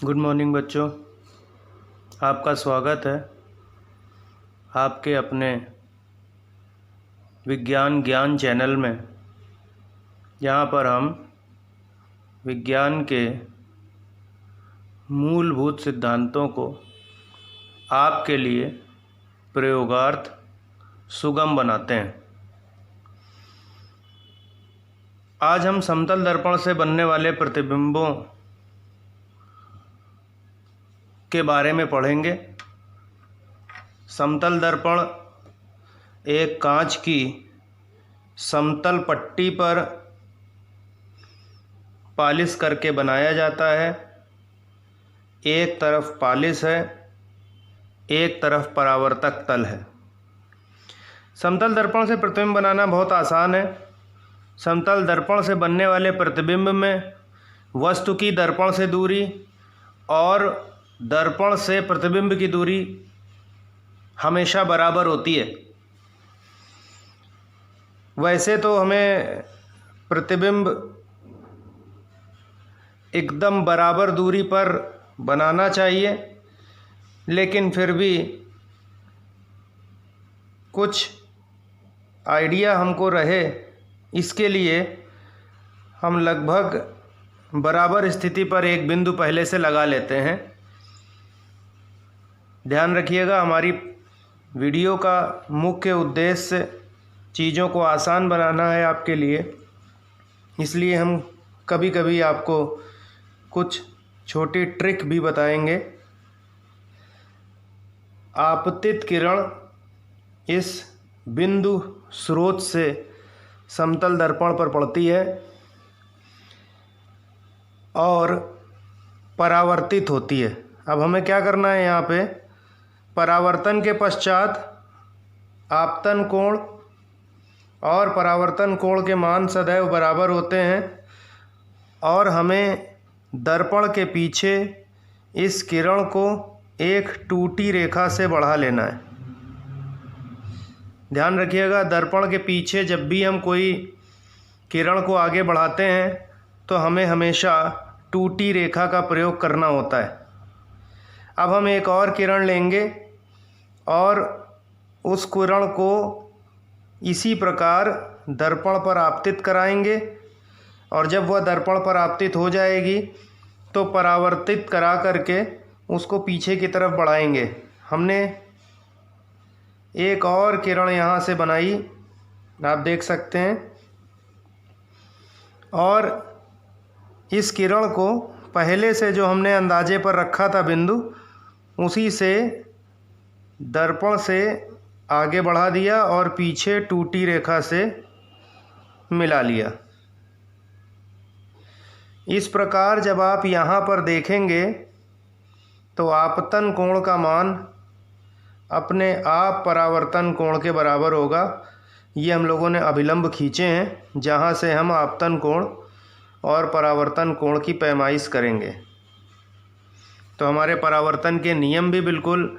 Good morning बच्चों, आपका स्वागत है आपके अपने विज्ञान ज्ञान चैनल में। यहाँ पर हम विज्ञान के मूलभूत सिद्धांतों को आपके लिए प्रयोगार्थ सुगम बनाते हैं। आज हम समतल दर्पण से बनने वाले प्रतिबिंबों के बारे में पढ़ेंगे। समतल दर्पण एक कांच की समतल पट्टी पर पॉलिश करके बनाया जाता है। एक तरफ पॉलिश है, एक तरफ परावर्तक तल है। समतल दर्पण से प्रतिबिंब बनाना बहुत आसान है। समतल दर्पण से बनने वाले प्रतिबिंब में वस्तु की दर्पण से दूरी और दर्पण से प्रतिबिंब की दूरी हमेशा बराबर होती है। वैसे तो हमें प्रतिबिंब एकदम बराबर दूरी पर बनाना चाहिए, लेकिन फिर भी कुछ आइडिया हमको रहे, इसके लिए हम लगभग बराबर स्थिति पर एक बिंदु पहले से लगा लेते हैं। ध्यान रखिएगा, हमारी वीडियो का मुख्य उद्देश्य चीज़ों को आसान बनाना है आपके लिए, इसलिए हम कभी कभी आपको कुछ छोटी ट्रिक भी बताएंगे। आपतित किरण इस बिंदु स्रोत से समतल दर्पण पर पड़ती है और परावर्तित होती है। अब हमें क्या करना है, यहाँ पे परावर्तन के पश्चात आपतन कोण और परावर्तन कोण के मान सदैव बराबर होते हैं और हमें दर्पण के पीछे इस किरण को एक टूटी रेखा से बढ़ा लेना है। ध्यान रखिएगा, दर्पण के पीछे जब भी हम कोई किरण को आगे बढ़ाते हैं तो हमें हमेशा टूटी रेखा का प्रयोग करना होता है। अब हम एक और किरण लेंगे और उस किरण को इसी प्रकार दर्पण पर आपतित कराएंगे और जब वह दर्पण पर आपतित हो जाएगी तो परावर्तित करा करके उसको पीछे की तरफ बढ़ाएंगे। हमने एक और किरण यहाँ से बनाई, आप देख सकते हैं, और इस किरण को पहले से जो हमने अंदाजे पर रखा था बिंदु, उसी से दर्पण से आगे बढ़ा दिया और पीछे टूटी रेखा से मिला लिया। इस प्रकार जब आप यहाँ पर देखेंगे तो आपतन कोण का मान अपने आप परावर्तन कोण के बराबर होगा। ये हम लोगों ने अभिलंब खींचे हैं जहाँ से हम आपतन कोण और परावर्तन कोण की पैमाइश करेंगे। तो हमारे परावर्तन के नियम भी बिल्कुल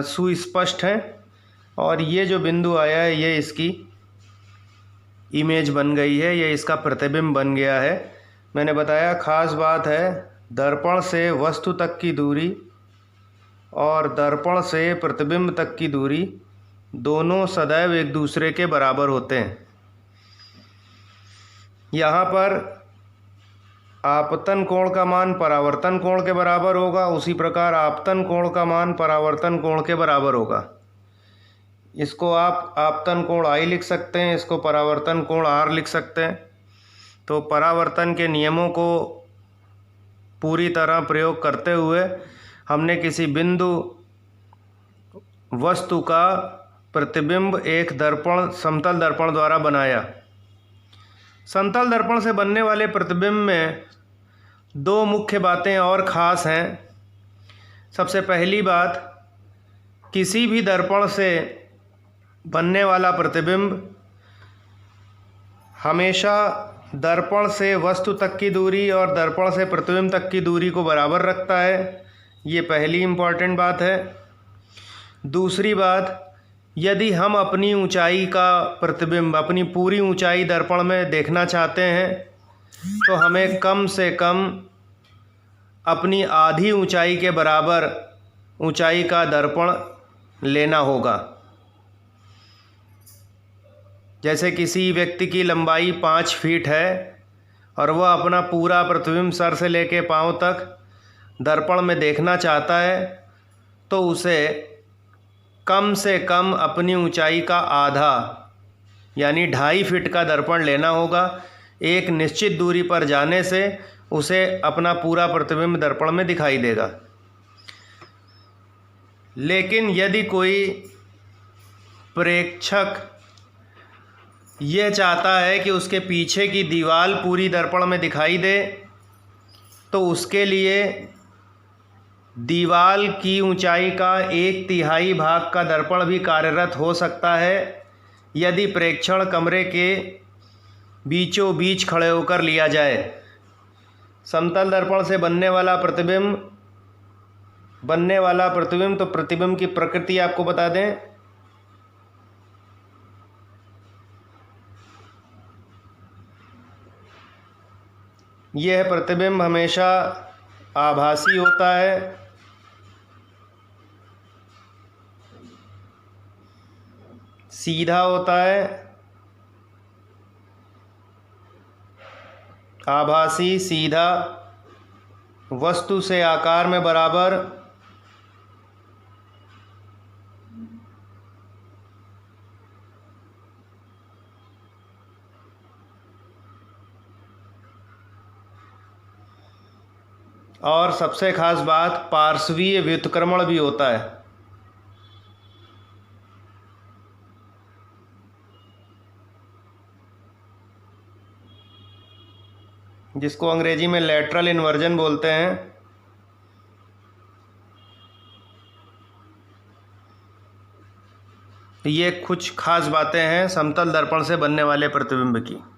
सुस्पष्ट हैं और ये जो बिंदु आया है ये इसकी इमेज बन गई है, ये इसका प्रतिबिंब बन गया है। मैंने बताया खास बात है, दर्पण से वस्तु तक की दूरी और दर्पण से प्रतिबिंब तक की दूरी दोनों सदैव एक दूसरे के बराबर होते हैं। यहाँ पर आपतन कोण का मान परावर्तन कोण के बराबर होगा, उसी प्रकार आपतन कोण का मान परावर्तन कोण के बराबर होगा। इसको आप आपतन कोण I लिख सकते हैं, इसको परावर्तन कोण R लिख सकते हैं। तो परावर्तन के नियमों को पूरी तरह प्रयोग करते हुए हमने किसी बिंदु वस्तु का प्रतिबिंब एक दर्पण समतल दर्पण द्वारा बनाया। समतल दर्पण से बनने वाले प्रतिबिंब में दो मुख्य बातें और ख़ास हैं। सबसे पहली बात, किसी भी दर्पण से बनने वाला प्रतिबिंब हमेशा दर्पण से वस्तु तक की दूरी और दर्पण से प्रतिबिंब तक की दूरी को बराबर रखता है। ये पहली इम्पॉर्टेंट बात है। दूसरी बात, यदि हम अपनी ऊंचाई का प्रतिबिंब अपनी पूरी ऊंचाई दर्पण में देखना चाहते हैं तो हमें कम से कम अपनी आधी ऊंचाई के बराबर ऊंचाई का दर्पण लेना होगा। जैसे किसी व्यक्ति की लंबाई 5 फीट है और वह अपना पूरा प्रतिबिंब सर से लेके पांव तक दर्पण में देखना चाहता है, तो उसे कम से कम अपनी ऊंचाई का आधा यानी 2.5 फीट का दर्पण लेना होगा। एक निश्चित दूरी पर जाने से उसे अपना पूरा प्रतिबिंब दर्पण में दिखाई देगा। लेकिन यदि कोई प्रेक्षक यह चाहता है कि उसके पीछे की दीवार पूरी दर्पण में दिखाई दे, तो उसके लिए दीवार की ऊंचाई का 1/3 भाग का दर्पण भी कार्यरत हो सकता है, यदि प्रेक्षण कमरे के बीचों बीच खड़े होकर लिया जाए। समतल दर्पण से बनने वाला प्रतिबिंब तो प्रतिबिंब की प्रकृति आपको बता दें। यह प्रतिबिंब हमेशा आभासी होता है। सीधा होता है। आभासी, सीधा, वस्तु से आकार में बराबर, और सबसे खास बात पार्श्वीय व्युत्क्रमण भी होता है। जिसको अंग्रेजी में लैटरल इन्वर्जन बोलते हैं। ये कुछ खास बातें हैं समतल दर्पण से बनने वाले प्रतिबिंब की।